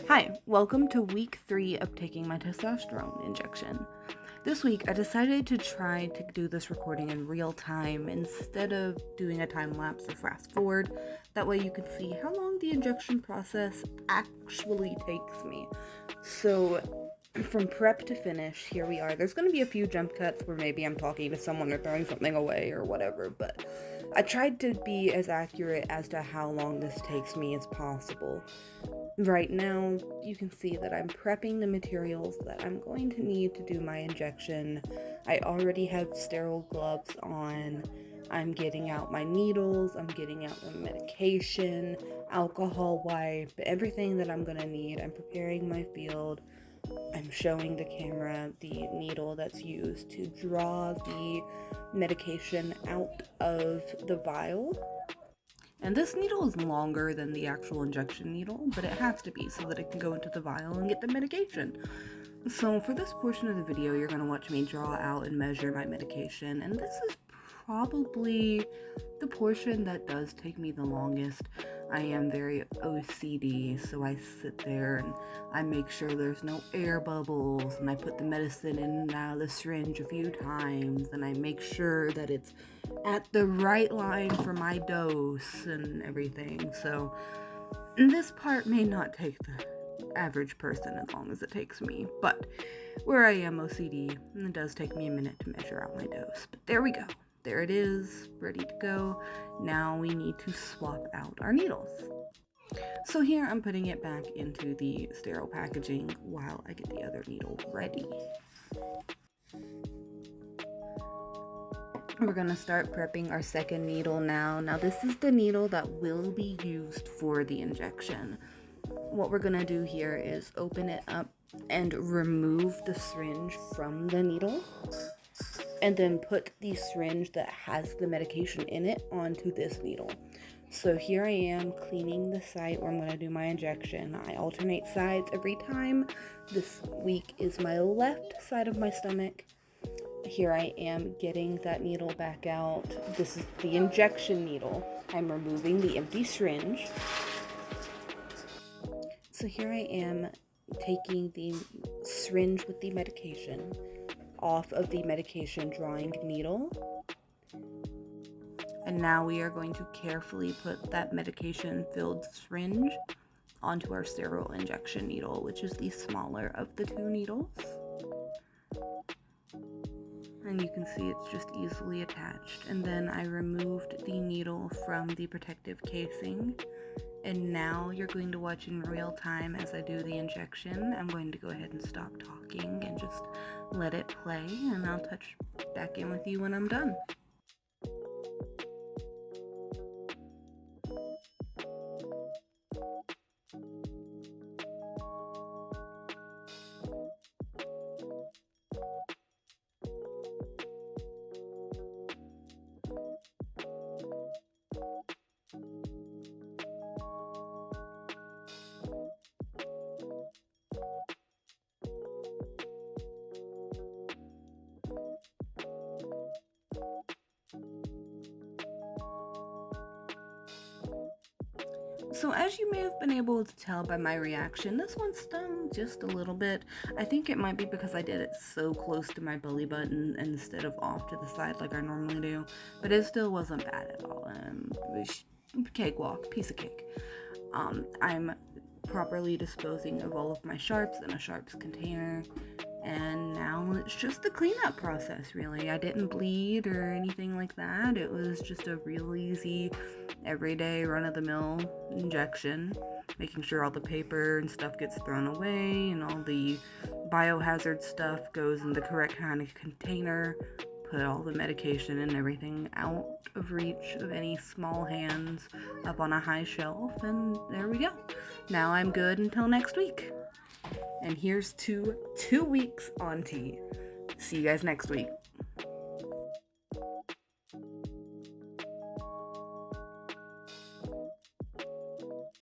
Hi, welcome to week 3 of taking my testosterone injection. This week I decided to try to do this recording in real time instead of doing a time lapse or fast forward. That way you can see how long the injection process actually takes me. So from prep to finish, here we are. There's going to be a few jump cuts where maybe I'm talking to someone or throwing something away or whatever, but I tried to be as accurate as to how long this takes me as possible. Right now, you can see that I'm prepping the materials that I'm going to need to do my injection. I already have sterile gloves on. I'm getting out my needles, I'm getting out the medication, alcohol wipe, everything that I'm going to need. I'm preparing my field. I'm showing the camera the needle that's used to draw the medication out of the vial. And this needle is longer than the actual injection needle, but it has to be so that it can go into the vial and get the medication. So for this portion of the video, you're going to watch me draw out and measure my medication, and this is probably the portion that does take me the longest. I am very OCD, so I sit there and I make sure there's no air bubbles, and I put the medicine in and out of the syringe a few times, and I make sure that it's at the right line for my dose and everything. So this part may not take the average person as long as it takes me, but where I am OCD, it does take me a minute to measure out my dose. But there we go. There it is, ready to go. Now we need to swap out our needles. So here I'm putting it back into the sterile packaging while I get the other needle ready. We're going to start prepping our second needle now. Now this is the needle that will be used for the injection. What we're going to do here is open it up and remove the syringe from the needle, and then put the syringe that has the medication in it onto this needle. So here I am cleaning the site where I'm going to do my injection. I alternate sides every time. This week is my left side of my stomach. Here I am getting that needle back out. This is the injection needle. I'm removing the empty syringe. So here I am taking the syringe with the medication off of the medication drawing needle. And now we are going to carefully put that medication filled syringe onto our sterile injection needle, which is the smaller of the two needles. And you can see it's just easily attached. And then I removed the needle from the protective casing. And now you're going to watch in real time as I do the injection. I'm going to go ahead and stop talking and just let it play, and I'll touch back in with you when I'm done. So as you may have been able to tell by my reaction, this one stung just a little bit. I think it might be because I did it so close to my belly button instead of off to the side like I normally do, but it still wasn't bad at all. It was cakewalk, piece of cake. I'm properly disposing of all of my sharps in a sharps container, and now it's just the cleanup process, really. I didn't bleed or anything like that. It was just a real easy, everyday, run-of-the-mill injection, making sure all the paper and stuff gets thrown away and all the biohazard stuff goes in the correct kind of container, put all the medication and everything out of reach of any small hands up on a high shelf, and there we go. Now I'm good until next week. And here's to 2 weeks on T. See you guys next week.